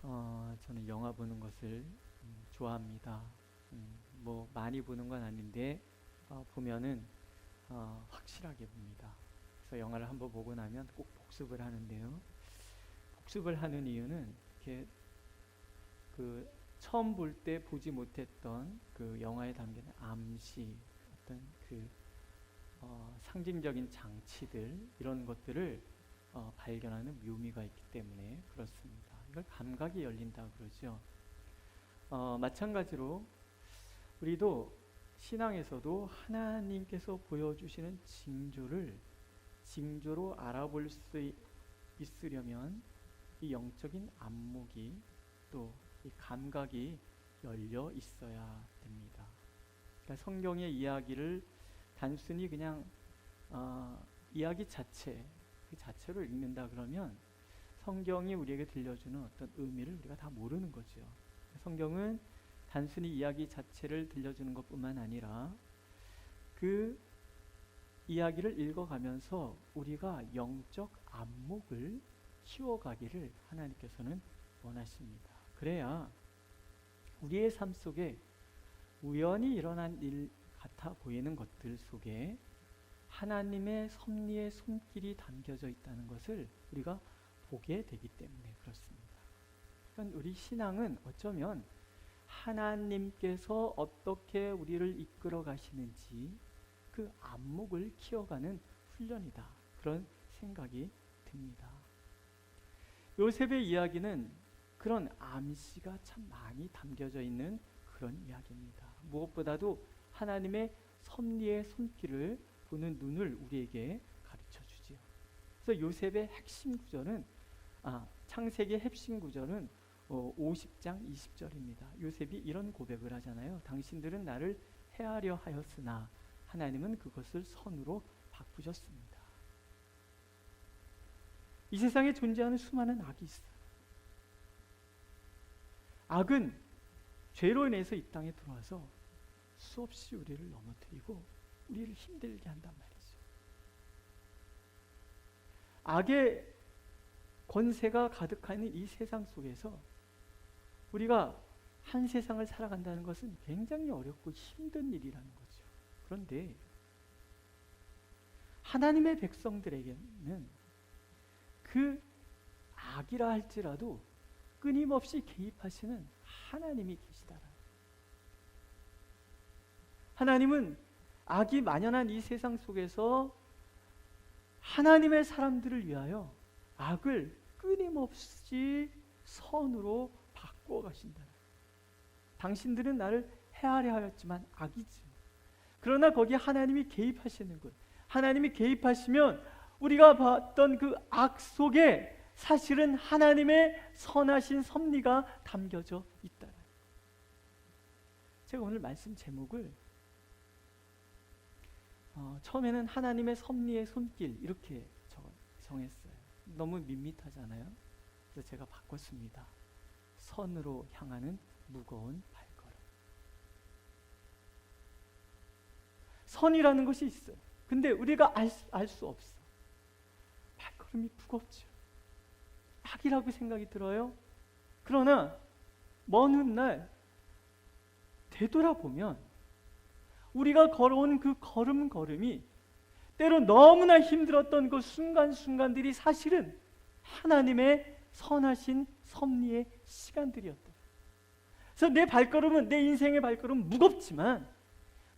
저는 영화 보는 것을 좋아합니다. 뭐 많이 보는 건 아닌데 보면은 확실하게 봅니다. 그래서 영화를 한번 보고 나면 꼭 복습을 하는데요. 복습을 하는 이유는 이렇게 그 처음 볼 때 보지 못했던 그 영화에 담긴 암시, 어떤 그 상징적인 장치들 이런 것들을 발견하는 묘미가 있기 때문에 그렇습니다. 이걸 감각이 열린다 그러죠. 마찬가지로 우리도 신앙에서도 하나님께서 보여주시는 징조로 알아볼 수 있으려면 이 영적인 안목이 또 이 감각이 열려 있어야 됩니다. 그러니까 성경의 이야기를 단순히 그냥 이야기 그 자체로 읽는다 그러면 성경이 우리에게 들려주는 어떤 의미를 우리가 다 모르는 거죠. 성경은 단순히 이야기 자체를 들려주는 것뿐만 아니라 그 이야기를 읽어가면서 우리가 영적 안목을 키워가기를 하나님께서는 원하십니다. 그래야 우리의 삶 속에 우연히 일어난 일 같아 보이는 것들 속에 하나님의 섭리의 손길이 담겨져 있다는 것을 우리가 보게 되기 때문에 그렇습니다. 그러니까 우리 신앙은 어쩌면 하나님께서 어떻게 우리를 이끌어 가시는지 그 안목을 키워가는 훈련이다. 그런 생각이 듭니다. 요셉의 이야기는 그런 암시가 참 많이 담겨져 있는 그런 이야기입니다. 무엇보다도 하나님의 섭리의 손길을 보는 눈을 우리에게 가르쳐 주지요. 그래서 요셉의 핵심 구절은 창세기의 핵심 구절은 50장 20절입니다. 요셉이 이런 고백을 하잖아요. 당신들은 나를 해하려 하였으나 하나님은 그것을 선으로 바꾸셨습니다. 이 세상에 존재하는 수많은 악이 있어요. 악은 죄로 인해서 이 땅에 들어와서 수없이 우리를 넘어뜨리고 우리를 힘들게 한단 말이죠. 악의 권세가 가득한 이 세상 속에서 우리가 한 세상을 살아간다는 것은 굉장히 어렵고 힘든 일이라는 거죠. 그런데 하나님의 백성들에게는 그 악이라 할지라도 끊임없이 개입하시는 하나님이 계시다라. 하나님은 악이 만연한 이 세상 속에서 하나님의 사람들을 위하여 악을 끊임없이 선으로 바꾸어 가신다. 당신들은 나를 해하려 하였지만 악이지. 그러나 거기에 하나님이 개입하시는 것. 하나님이 개입하시면 우리가 봤던 그 악 속에 사실은 하나님의 선하신 섭리가 담겨져 있다. 제가 오늘 말씀 제목을 처음에는 하나님의 섭리의 손길 이렇게 정했어요. 너무 밋밋하잖아요. 그래서 제가 바꿨습니다. 선으로 향하는 무거운 발걸음. 선이라는 것이 있어요. 근데 우리가 알 수 없어. 발걸음이 무겁죠. 악이라고 생각이 들어요. 그러나 먼 훗날 되돌아보면 우리가 걸어온 그 걸음걸음이 때로 너무나 힘들었던 그 순간순간들이 사실은 하나님의 선하신 섭리의 시간들이었다. 그래서 내 발걸음은, 내 인생의 발걸음은 무겁지만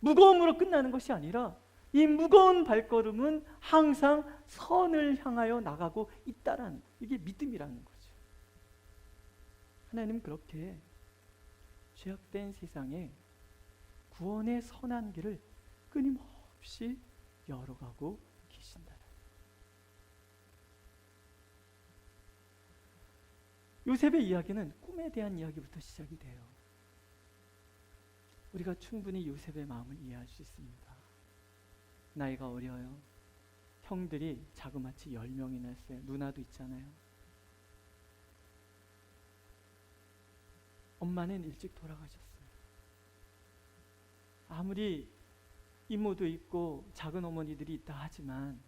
무거움으로 끝나는 것이 아니라 이 무거운 발걸음은 항상 선을 향하여 나가고 있다라는, 이게 믿음이라는 거죠. 하나님은 그렇게 죄악된 세상에 구원의 선한 길을 끊임없이 열어가고 계신다. 요셉의 이야기는 꿈에 대한 이야기부터 시작이 돼요. 우리가 충분히 요셉의 마음을 이해할 수 있습니다. 나이가 어려요. 형들이 자그마치 10명이나 했어요. 누나도 있잖아요. 엄마는 일찍 돌아가셨어요. 아무리 이모도 있고 작은 어머니들이 있다 하지만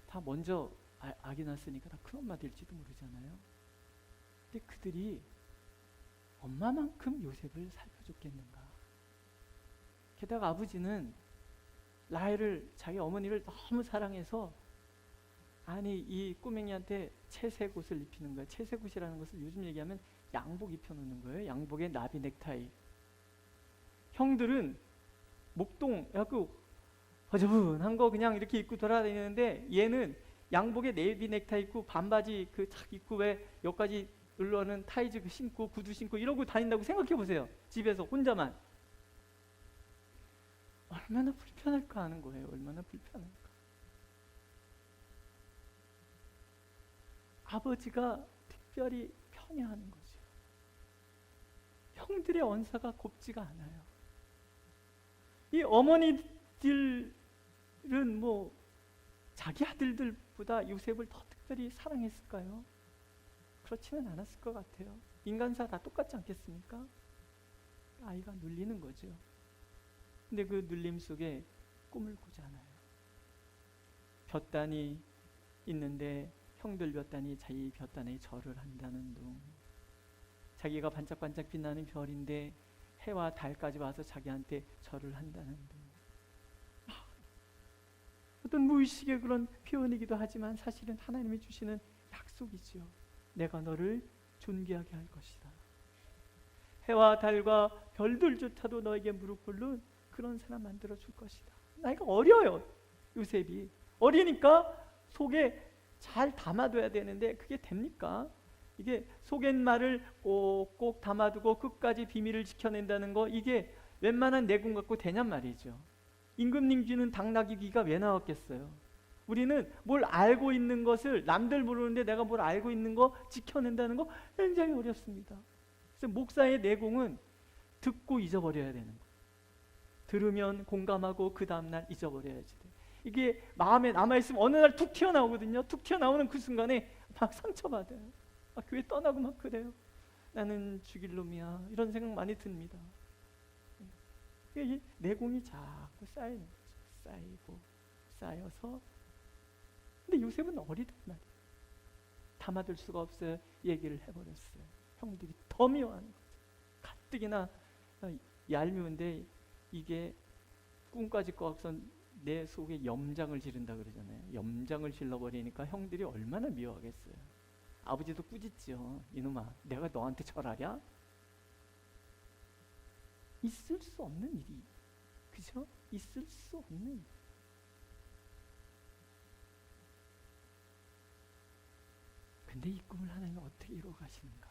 다 먼저 아기 낳았으니까 다 큰엄마 될지도 모르잖아요. 근데 그들이 엄마만큼 요셉을 살펴줬겠는가? 게다가 아버지는 라헬을, 자기 어머니를 너무 사랑해서 아니 이 꼬맹이한테 채색 옷을 입히는 거예요. 채색 옷이라는 것을 요즘 얘기하면 양복 입혀놓는 거예요. 양복에 나비 넥타이. 형들은 목동 약간 허저분한 거 그냥 이렇게 입고 돌아다니는데 얘는 양복에 네이비 넥타이 입고 반바지 그 탁 입고 왜 여기까지 눌러는 타이즈 신고 구두 신고 이러고 다닌다고 생각해 보세요. 집에서 혼자만. 얼마나 불편할까 하는 거예요. 얼마나 불편할까. 아버지가 특별히 편애하는 거죠. 형들의 언사가 곱지가 않아요. 이 어머니들은 뭐 자기 아들들보다 요셉을 더 특별히 사랑했을까요? 그렇지는 않았을 것 같아요. 인간사 다 똑같지 않겠습니까? 아이가 눌리는 거죠. 근데 그 눌림 속에 꿈을 꾸잖아요. 볕단이 있는데 형들 볕단이 자기 볕단에 절을 한다는 둥. 자기가 반짝반짝 빛나는 별인데 해와 달까지 와서 자기한테 절을 한다는 둥. 어떤 무의식의 그런 표현이기도 하지만 사실은 하나님이 주시는 약속이지요. 내가 너를 존귀하게 할 것이다. 해와 달과 별들조차도 너에게 무릎 꿇는 그런 사람 만들어 줄 것이다. 나이가 어려요. 요셉이 어리니까 속에 잘 담아둬야 되는데 그게 됩니까? 이게 속갯말을 꼭꼭 담아두고 끝까지 비밀을 지켜낸다는 거, 이게 웬만한 내공 갖고 되냔 말이죠. 임금님 당나귀 귀가 왜 나왔겠어요? 우리는 뭘 알고 있는 것을, 남들 모르는데 내가 뭘 알고 있는 거 지켜낸다는 거 굉장히 어렵습니다. 그래서 목사의 내공은 듣고 잊어버려야 되는 거예요. 들으면 공감하고 그 다음날 잊어버려야지 돼. 이게 마음에 남아있으면 어느 날 툭 튀어나오거든요. 툭 튀어나오는 그 순간에 막 상처받아요. 교회 떠나고 막 그래요. 나는 죽일 놈이야. 이런 생각 많이 듭니다. 이 내공이 자꾸 쌓이는 거죠. 쌓이고 쌓여서. 근데 요셉은 어리단 말이에요. 담아둘 수가 없어요. 얘기를 해버렸어요. 형들이 더 미워하는 거죠. 가뜩이나 얄미운데 이게 꿈까지 꿔서 내 속에 염장을 지른다 그러잖아요. 염장을 질러버리니까 형들이 얼마나 미워하겠어요. 아버지도 꾸짖죠. 이놈아, 내가 너한테 절하랴? 있을 수 없는 일이, 그죠? 있을 수 없는 일. 근데 이 꿈을 하나님이 어떻게 이루어 가시는가?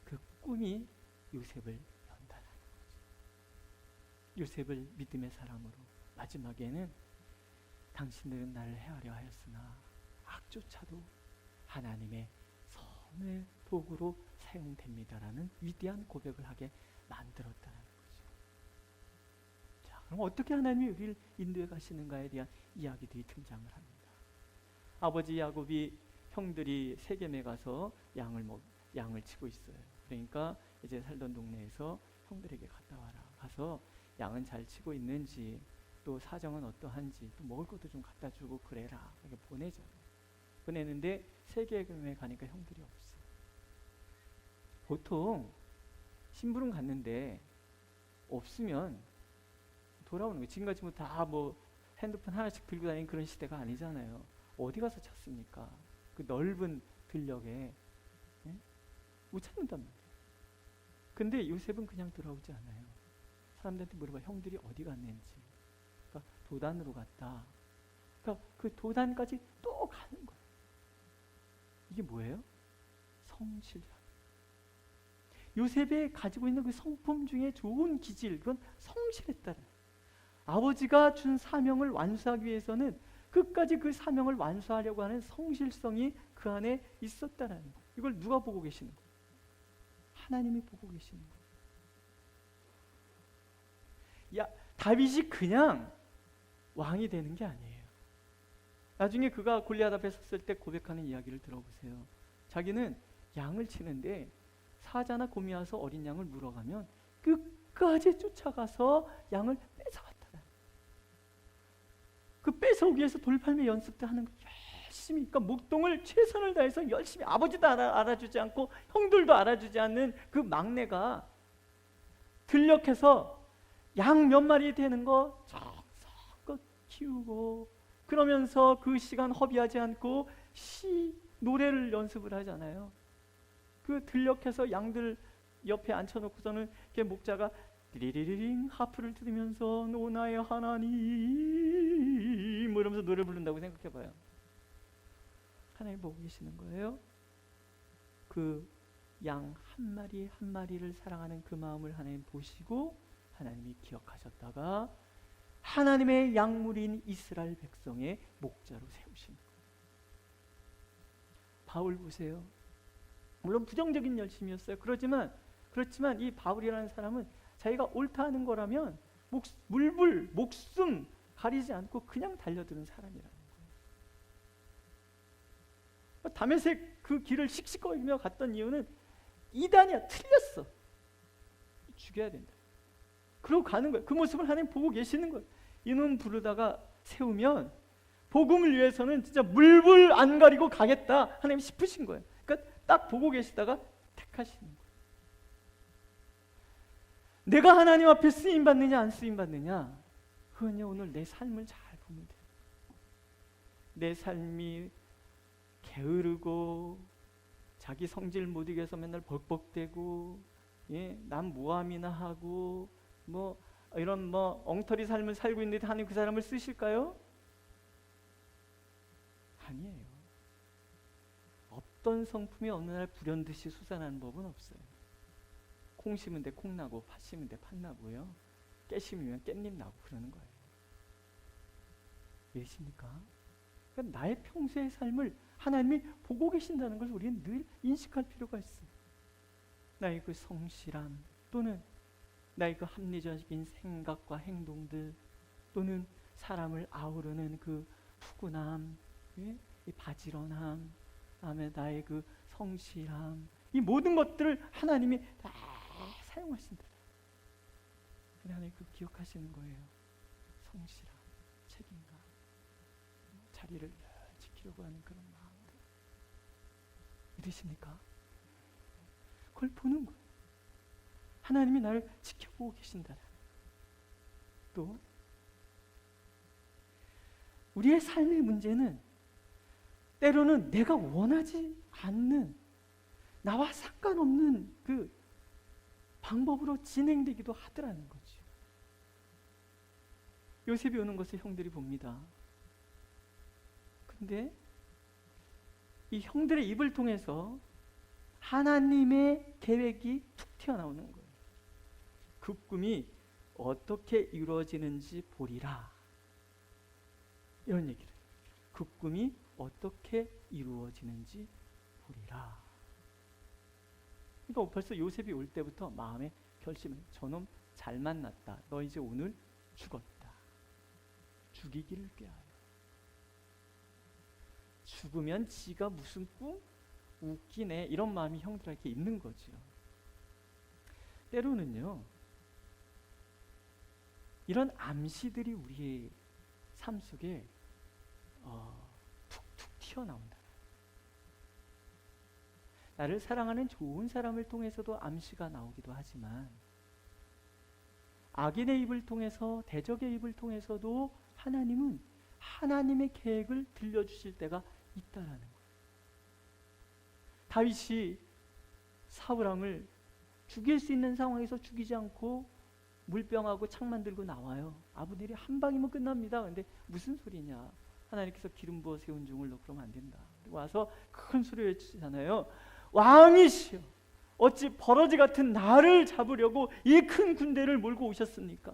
그 꿈이 요셉을 연단하는 거죠. 요셉을 믿음의 사람으로, 마지막에는 당신들은 나를 헤아려 하였으나 악조차도 하나님의 선의 도구로 사용됩니다라는 위대한 고백을 하게 만들었다는 거죠. 자, 그럼 어떻게 하나님이 우리를 인도해 가시는가에 대한 이야기들이 등장을 합니다. 아버지 야곱이 형들이 세겜에 가서 양을 치고 있어요. 그러니까 이제 살던 동네에서 형들에게 갔다 와라. 가서 양은 잘 치고 있는지, 또 사정은 어떠한지, 또 먹을 것도 좀 갖다 주고 그래라. 이렇게 보내잖아요. 보내는데 세겜에 가니까 형들이 없어. 보통 심부름 갔는데 없으면 돌아오는 거예요. 지금같이 뭐 다 뭐 핸드폰 하나씩 들고 다니는 그런 시대가 아니잖아요. 어디 가서 찾습니까? 그 넓은 들녘에. 못 찾는단 말이에요. 근데 요셉은 그냥 돌아오지 않아요. 사람들한테 물어봐. 형들이 어디 갔는지. 그러니까 도단으로 갔다. 그러니까 그 도단까지 또 가는 거예요. 이게 뭐예요? 성실함. 요셉이 가지고 있는 그 성품 중에 좋은 기질, 그건 성실했다는. 아버지가 준 사명을 완수하기 위해서는 끝까지 그 사명을 완수하려고 하는 성실성이 그 안에 있었다는 거. 이걸 누가 보고 계시는 거예요? 하나님이 보고 계시는 거예요. 야, 다윗이 그냥 왕이 되는 게 아니에요. 나중에 그가 골리앗 앞에 섰을 때 고백하는 이야기를 들어보세요. 자기는 양을 치는데 사자나 곰이 와서 어린 양을 물어가면 끝까지 쫓아가서 양을 뺏어왔다. 그 뺏어오기 위해서 돌팔매 연습도 하는 거 열심히, 그러니까 목동을 최선을 다해서 열심히, 아버지도 알아주지 않고 형들도 알아주지 않는 그 막내가 들녘에서 양 몇 마리 되는 거 정성껏 키우고, 그러면서 그 시간 허비하지 않고 노래를 연습을 하잖아요. 그 들녘에서 양들 옆에 앉혀놓고서는 이렇게 목자가 리리리링 하프를 들으면서 오 나의 하나님 뭐 이러면서 노래 부른다고 생각해봐요. 하나님 보고 계시는 거예요. 그 양 한 마리 한 마리를 사랑하는 그 마음을 하나님 보시고 하나님이 기억하셨다가 하나님의 약물인 이스라엘 백성의 목자로 세우신 거예요. 바울 보세요. 물론 부정적인 열심이었어요. 그렇지만 이 바울이라는 사람은 자기가 옳다 하는 거라면 물불 목숨 가리지 않고 그냥 달려드는 사람이라는 거예요. 다메섹 그 길을 씩씩거리며 갔던 이유는 이단이야, 틀렸어, 죽여야 된다, 그러고 가는 거예요. 그 모습을 하나님 보고 계시는 거예요. 이놈 부르다가 세우면 복음을 위해서는 진짜 물불 안 가리고 가겠다 하나님 싶으신 거예요. 그러니까 딱 보고 계시다가 택하시는 거예요. 내가 하나님 앞에 쓰임 받느냐 안 쓰임 받느냐, 그건요 오늘 내 삶을 잘 보면 돼요. 내 삶이 게으르고 자기 성질 못 이겨서 맨날 벅벅대고, 남 모함이나 하고 뭐 이런 엉터리 삶을 살고 있는데 하나님 그 사람을 쓰실까요? 아니에요. 없던 성품이 어느 날 불현듯이 솟아나는 법은 없어요. 콩 심은 데 콩 나고 팥 심은 데 팥 나고요, 깨 심으면 깻잎 나고 그러는 거예요. 왜십니까? 그러니까 나의 평소의 삶을 하나님이 보고 계신다는 걸 우리는 늘 인식할 필요가 있어요. 나의 그 성실함, 또는 나의 그 합리적인 생각과 행동들, 또는 사람을 아우르는 그 푸근함, 이 바지런함, 다음에 나의 그 성실함, 이 모든 것들을 하나님이 다 사용하신다. 하나님 그 기억하시는 거예요. 성실함, 책임감, 자리를 지키려고 하는 그런 마음들. 믿으십니까? 그걸 보는 거예요. 하나님이 나를 지켜보고 계신다. 또 우리의 삶의 문제는 때로는 내가 원하지 않는, 나와 상관없는 그 방법으로 진행되기도 하더라는 거죠. 요셉이 오는 것을 형들이 봅니다. 근데 이 형들의 입을 통해서 하나님의 계획이 툭 튀어나오는 거예요. 그 꿈이 어떻게 이루어지는지 보리라, 이런 얘기를. 그 꿈이 어떻게 이루어지는지 보리라. 그러니까 벌써 요셉이 올 때부터 마음에 결심을, 저놈 잘 만났다, 너 이제 오늘 죽었다, 죽이기를 꾀하여. 죽으면 지가 무슨 꿈? 웃기네, 이런 마음이 형들에게 있는 거죠. 때로는요 이런 암시들이 우리의 삶 속에 툭툭 튀어나온다. 나를 사랑하는 좋은 사람을 통해서도 암시가 나오기도 하지만, 악인의 입을 통해서, 대적의 입을 통해서도 하나님은 하나님의 계획을 들려주실 때가 있다라는 거예요. 다윗이 사울왕을 죽일 수 있는 상황에서 죽이지 않고 물병하고 창 만들고 나와요. 아브넬이 한 방이면 끝납니다. 근데 무슨 소리냐, 하나님께서 기름 부어 세운 종을 너 그러면 안 된다. 와서 큰 소리 외치잖아요. 왕이시여, 어찌 버러지 같은 나를 잡으려고 이 큰 군대를 몰고 오셨습니까?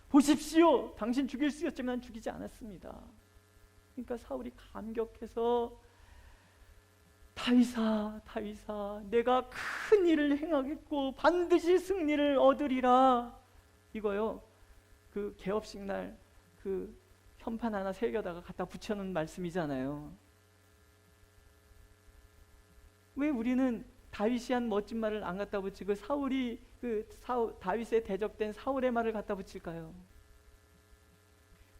보십시오, 당신 죽일 수 있었지만 죽이지 않았습니다. 그러니까 사울이 감격해서 다윗아, 내가 큰 일을 행하겠고 반드시 승리를 얻으리라. 이거요, 그 개업식 날 그 현판 하나 새겨다가 갖다 붙여놓은 말씀이잖아요. 왜 우리는 다윗이 한 멋진 말을 안 갖다 붙이고 다윗에 대적된 사울의 말을 갖다 붙일까요?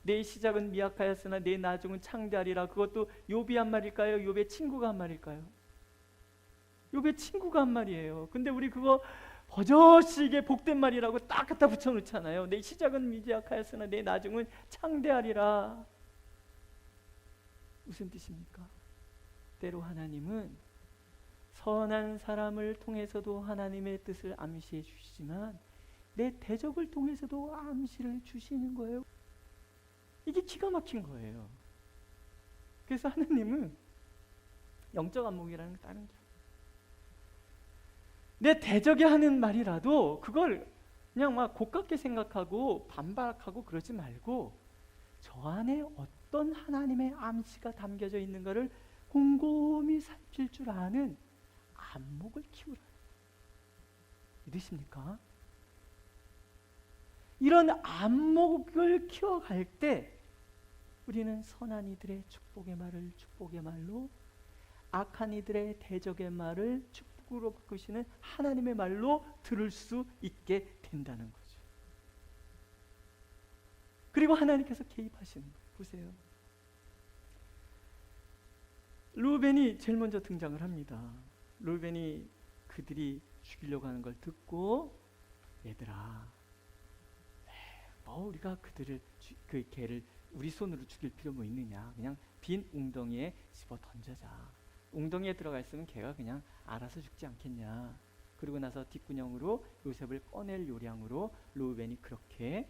내 시작은 미약하였으나 내 나중은 창대하리라. 그것도 욥이 한 말일까요? 욥의 친구가 한 말일까요? 욥의 친구가 한 말이에요. 근데 우리 그거 버젓이 이게 복된 말이라고 딱 갖다 붙여놓잖아요. 내 시작은 미약하였으나 내 나중은 창대하리라. 무슨 뜻입니까? 때로 하나님은 선한 사람을 통해서도 하나님의 뜻을 암시해 주시지만 내 대적을 통해서도 암시를 주시는 거예요. 이게 기가 막힌 거예요. 그래서 하나님은 영적 안목이라는 게 다른 게, 내 대적이 하는 말이라도 그걸 그냥 막 고깝게 생각하고 반박하고 그러지 말고 저 안에 어떤 하나님의 암시가 담겨져 있는가를 곰곰이 살필 줄 아는 안목을 키우라. 믿으십니까? 이런 안목을 키워갈 때 우리는 선한 이들의 축복의 말을 축복의 말로, 악한 이들의 대적의 말을 축복으로 바꾸시는 하나님의 말로 들을 수 있게 된다는 거죠. 그리고 하나님께서 개입하시는 거예요. 보세요. 르우벤이 제일 먼저 등장을 합니다. 르우벤이 그들이 죽이려고 하는 걸 듣고, 얘들아, 우리가 그 개를 우리 손으로 죽일 필요 뭐 있느냐, 그냥 빈 웅덩이에 집어 던져자. 웅덩이에 들어가 있으면 개가 그냥 알아서 죽지 않겠냐. 그러고 나서 뒷구녕으로 요셉을 꺼낼 요량으로 르우벤이 그렇게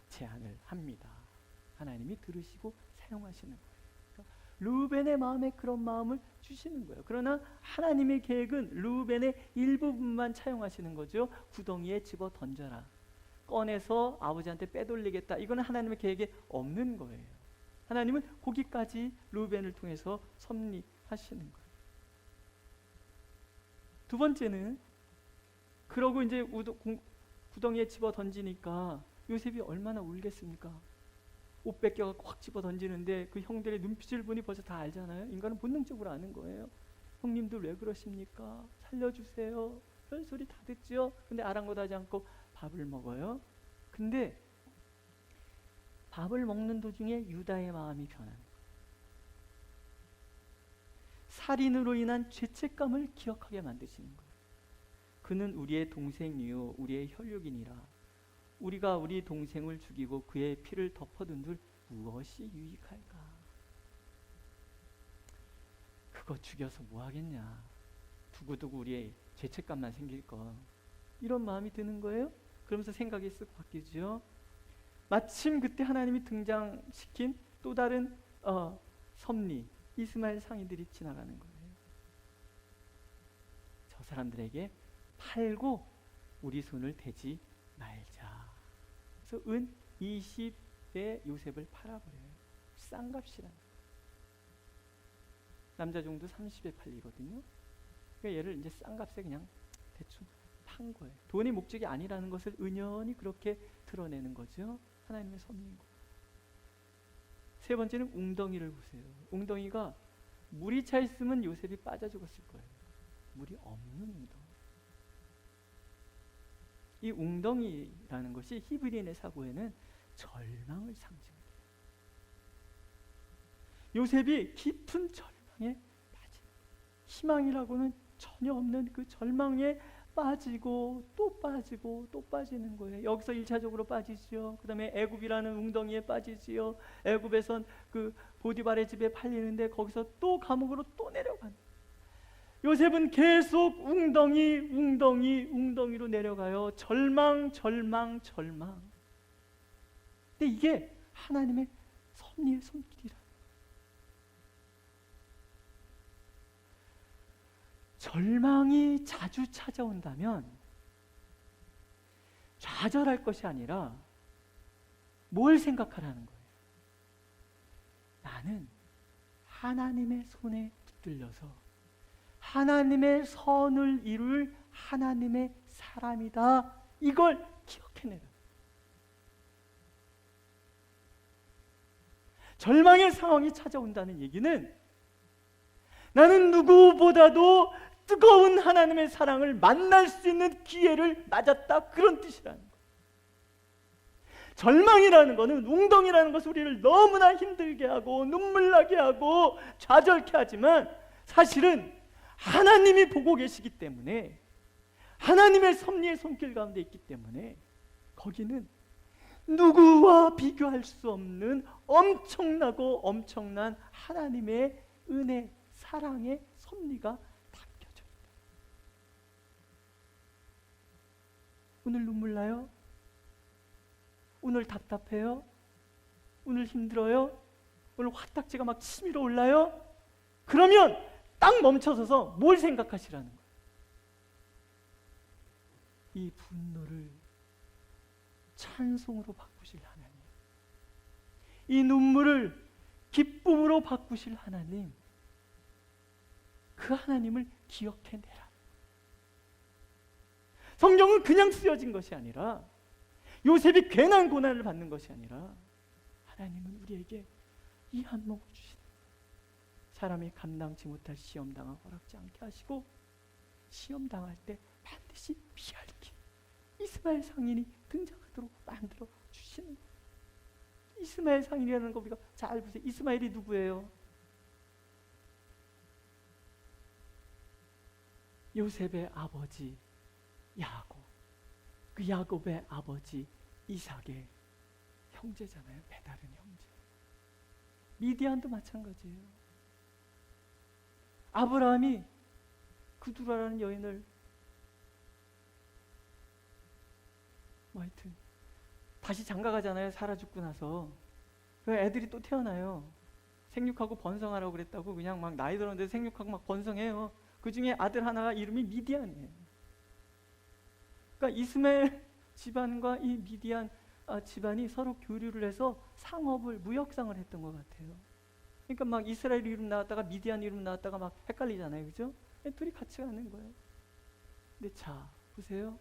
제안을 합니다. 하나님이 들으시고 사용하시는 거예요. 르우벤의 마음에 그런 마음을 주시는 거예요. 그러나 하나님의 계획은 르우벤의 일부분만 차용하시는 거죠. 구덩이에 집어 던져라, 꺼내서 아버지한테 빼돌리겠다, 이거는 하나님의 계획에 없는 거예요. 하나님은 거기까지 르우벤을 통해서 섭리하시는 거예요. 두 번째는, 그러고 이제 구덩이에 집어 던지니까 요셉이 얼마나 울겠습니까? 옷 뺏겨갖고 확 집어 던지는데 그 형들의 눈빛을 보니 벌써 다 알잖아요. 인간은 본능적으로 아는 거예요. 형님들 왜 그러십니까? 살려주세요. 그런 소리 다 듣죠. 근데 아랑곳하지 않고 밥을 먹어요. 근데 밥을 먹는 도중에 유다의 마음이 변하는 거예요. 살인으로 인한 죄책감을 기억하게 만드시는 거예요. 그는 우리의 동생이요 우리의 혈육이니라. 우리가 우리 동생을 죽이고 그의 피를 덮어둔들 무엇이 유익할까? 그거 죽여서 뭐 하겠냐? 두고두고 우리의 죄책감만 생길 거. 이런 마음이 드는 거예요. 그러면서 생각이 쓱 바뀌죠. 마침 그때 하나님이 등장시킨 또 다른 섭리, 이스마엘 상인들이 지나가는 거예요. 저 사람들에게 팔고 우리 손을 대지 말자. 그래서 은 20에 요셉을 팔아버려요. 싼값이라는 거예요. 남자 정도 30에 팔리거든요. 그러니까 얘를 이제 싼값에 그냥 대충 판 거예요. 돈이 목적이 아니라는 것을 은연히 그렇게 드러내는 거죠. 하나님의 섭리인 거예요. 세 번째는 웅덩이를 보세요. 웅덩이가 물이 차 있으면 요셉이 빠져 죽었을 거예요. 물이 없는 웅덩이. 이 웅덩이라는 것이 히브리인의 사고에는 절망을 상징해요. 요셉이 깊은 절망에 빠진, 희망이라고는 전혀 없는 그 절망에 빠지고 또 빠지고 또 빠지는 거예요. 여기서 1차적으로 빠지죠. 그 다음에 애굽이라는 웅덩이에 빠지지요. 애굽에선 그 보디발의 집에 팔리는데 거기서 또 감옥으로 또 내려가는, 요셉은 계속 웅덩이로 내려가요. 절망. 근데 이게 하나님의 섭리의 손길이라. 절망이 자주 찾아온다면 좌절할 것이 아니라 뭘 생각하라는 거예요? 나는 하나님의 손에 붙들려서 하나님의 선을 이룰 하나님의 사람이다. 이걸 기억해내라. 절망의 상황이 찾아온다는 얘기는 나는 누구보다도 뜨거운 하나님의 사랑을 만날 수 있는 기회를 맞았다, 그런 뜻이라는 거예요. 절망이라는 것은, 웅덩이라는 것은 우리를 너무나 힘들게 하고 눈물 나게 하고 좌절케 하지만 사실은 하나님이 보고 계시기 때문에, 하나님의 섭리의 손길 가운데 있기 때문에 거기는 누구와 비교할 수 없는 엄청나고 엄청난 하나님의 은혜, 사랑의 섭리가 담겨져 있다. 오늘 눈물 나요? 오늘 답답해요? 오늘 힘들어요? 오늘 화딱지가 막 치밀어 올라요? 그러면 딱 멈춰서서 뭘 생각하시라는 거예요? 이 분노를 찬송으로 바꾸실 하나님, 이 눈물을 기쁨으로 바꾸실 하나님, 그 하나님을 기억해내라. 성경은 그냥 쓰여진 것이 아니라, 요셉이 괜한 고난을 받는 것이 아니라, 하나님은 우리에게 이 안목을 주시는 거예요. 사람이 감당치 못할 시험당하 허락지 않게 하시고, 시험당할 때 반드시 피할 길, 이스마엘 상인이 등장하도록 만들어 주시는 거예요. 이스마엘 상인이라는 거 우리가 잘 보세요. 이스마엘이 누구예요? 요셉의 아버지 야곱, 그 야곱의 아버지 이삭의 형제잖아요. 배다른 형제. 미디안도 마찬가지예요. 아브라함이 그두라라는 여인을, 하여튼 다시 장가 가잖아요. 사라 죽고 나서. 그 애들이 또 태어나요. 생육하고 번성하라고 그랬다고 그냥 막 나이 들었는데 생육하고 막 번성해요. 그 중에 아들 하나가 이름이 미디안이에요. 그러니까 이스마엘 집안과 이 미디안 집안이 서로 교류를 해서 상업을, 무역상을 했던 것 같아요. 그러니까 막 이스라엘 이름 나왔다가 미디안 이름 나왔다가 막 헷갈리잖아요. 그죠? 둘이 같이 가는 거예요. 근데 자, 보세요.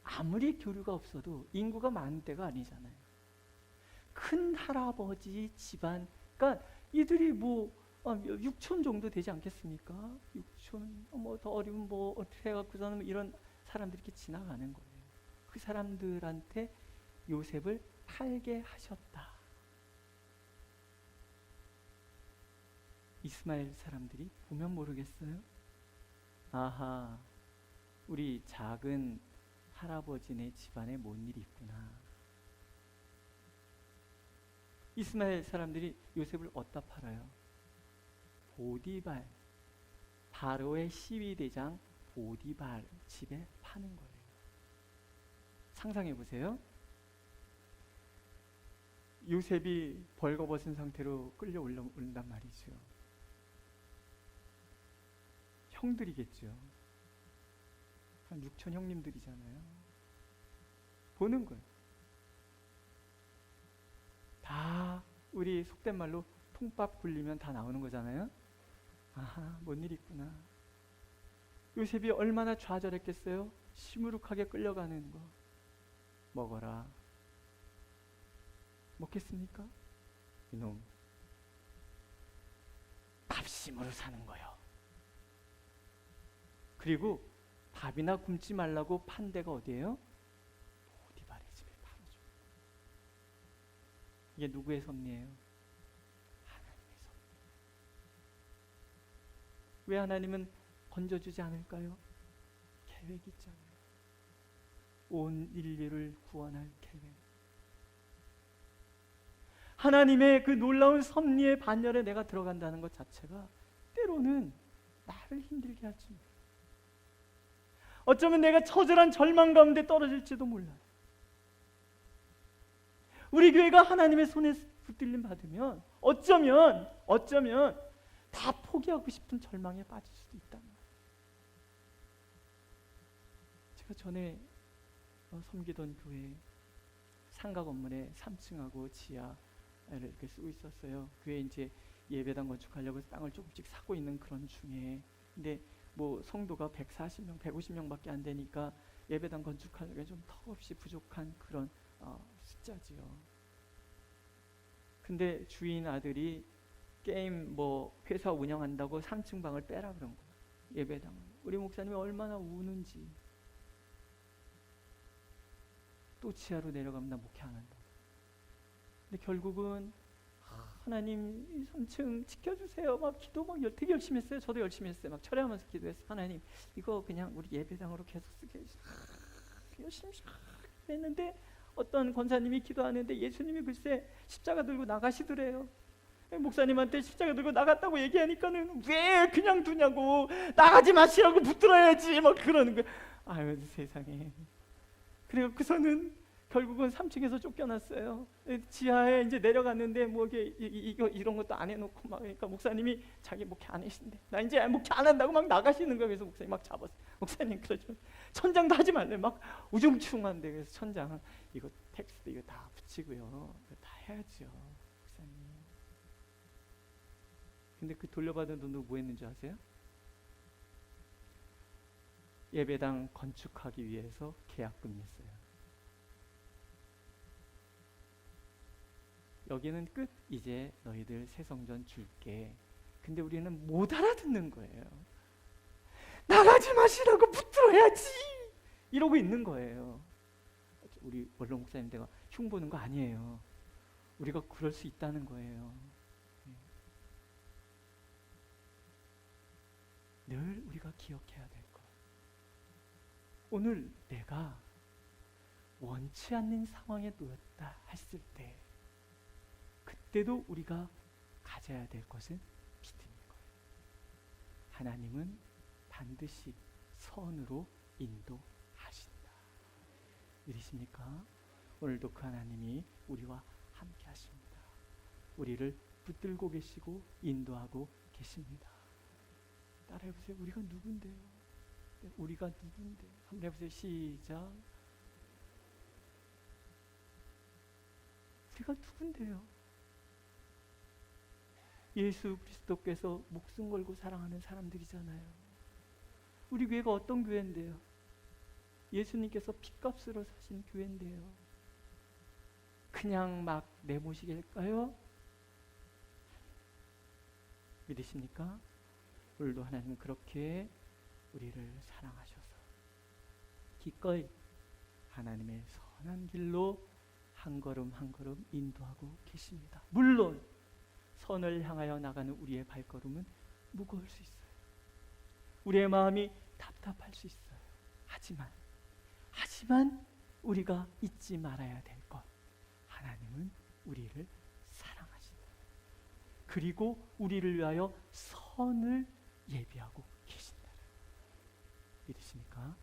아무리 교류가 없어도 인구가 많은 때가 아니잖아요. 큰 할아버지 집안, 그러니까 이들이 뭐 6촌 정도 되지 않겠습니까? 6촌, 뭐 더 어리면 뭐 어떻게 해갖고서는 이런 사람들이 이렇게 지나가는 거예요. 그 사람들한테 요셉을 팔게 하셨다. 이스마엘 사람들이 보면 모르겠어요? 아하, 우리 작은 할아버지네 집안에 뭔 일이 있구나. 이스마엘 사람들이 요셉을 어디다 팔아요? 보디발, 바로의 시위대장 보디발 집에 파는 거예요. 상상해 보세요. 요셉이 벌거벗은 상태로 끌려 올라온단 말이죠. 형들이겠죠. 한 6천 형님들이잖아요. 보는 거예요. 다 우리 속된 말로 통밥 굴리면 다 나오는 거잖아요. 아하, 뭔 일 있구나. 요셉이 얼마나 좌절했겠어요. 시무룩하게 끌려가는 거. 먹어라. 먹겠습니까? 이놈, 밥심으로 사는 거요. 그리고 밥이나 굶지 말라고 판 데가 어디예요? 보디발의 집에 팔아줘. 이게 누구의 섭리예요? 하나님의 섭리. 왜 하나님은 건져주지 않을까요? 계획이 있잖아요. 온 인류를 구원할 계획. 하나님의 그 놀라운 섭리의 반열에 내가 들어간다는 것 자체가 때로는 나를 힘들게 할지 몰라요. 어쩌면 내가 처절한 절망 가운데 떨어질지도 몰라요. 우리 교회가 하나님의 손에 붙들림 받으면 어쩌면 다 포기하고 싶은 절망에 빠질 수도 있단 말이에요. 제가 전에 섬기던 교회 상가 건물에 3층하고 지하를 이렇게 쓰고 있었어요. 교회 이제 예배당 건축하려고 땅을 조금씩 사고 있는 그런 중에, 근데 뭐 성도가 140명, 150명밖에 안 되니까 예배당 건축하기가 좀 턱없이 부족한 그런 숫자지요. 근데 주인 아들이 게임 뭐 회사 운영한다고 3층 방을 빼라 그런 거예요. 예배당을. 우리 목사님이 얼마나 우는지. 또 지하로 내려가면 나 목회 안 한다. 근데 결국은 하나님 이 3층 지켜주세요. 막 기도 막 되게 열심히 했어요. 저도 열심히 했어요. 막 철회하면서 기도했어요. 하나님 이거 그냥 우리 예배당으로 계속 쓰게 해주세요. 열심히 했는데 어떤 권사님이 기도하는데 예수님이 글쎄 십자가 들고 나가시더래요. 목사님한테 십자가 들고 나갔다고 얘기하니까는 왜 그냥 두냐고, 나가지 마시라고 붙들어야지 막 그러는 거예요. 아유 세상에. 그래서는 결국은 3층에서 쫓겨났어요. 지하에 이제 내려갔는데 뭐 이거 이런 것도 안 해놓고 막, 그러니까 목사님이 자기 목회 안 하신대. 나 이제 목회 안 한다고 막 나가시는 거예요. 그래서 목사님 막 잡았어요. 목사님 그러죠. 천장도 하지 말래. 막 우중충한데. 그래서 천장 이거 텍스트 이거 다 붙이고요. 이거 다 해야죠. 목사님. 근데 그 돌려받은 돈으로 뭐 했는지 아세요? 예배당 건축하기 위해서 계약금 냈어요. 여기는 끝. 이제 너희들 새 성전 줄게. 근데 우리는 못 알아듣는 거예요. 나가지 마시라고 붙들어야지 이러고 있는 거예요. 우리 원로 목사님 내가 흉보는 거 아니에요. 우리가 그럴 수 있다는 거예요. 늘 우리가 기억해야 될 것. 오늘 내가 원치 않는 상황에 놓였다 했을 때 그때도 우리가 가져야 될 것은 믿음인 거예요. 하나님은 반드시 선으로 인도하신다. 믿으십니까? 오늘도 그 하나님이 우리와 함께 하십니다. 우리를 붙들고 계시고 인도하고 계십니다. 따라해보세요. 우리가 누군데요? 우리가 누군데? 한번 해보세요. 시작. 우리가 누군데요? 예수 그리스도께서 목숨 걸고 사랑하는 사람들이잖아요. 우리 교회가 어떤 교회인데요? 예수님께서 핏값으로 사신 교회인데요. 그냥 막 내모시길까요? 믿으십니까? 오늘도 하나님은 그렇게 우리를 사랑하셔서 기꺼이 하나님의 선한 길로 한 걸음 한 걸음 인도하고 계십니다. 물론 선을 향하여 나가는 우리의 발걸음은 무거울 수 있어요. 우리의 마음이 답답할 수 있어요. 하지만 우리가 잊지 말아야 될 것, 하나님은 우리를 사랑하신다. 그리고 우리를 위하여 선을 예비하고 계신다. 믿으십니까?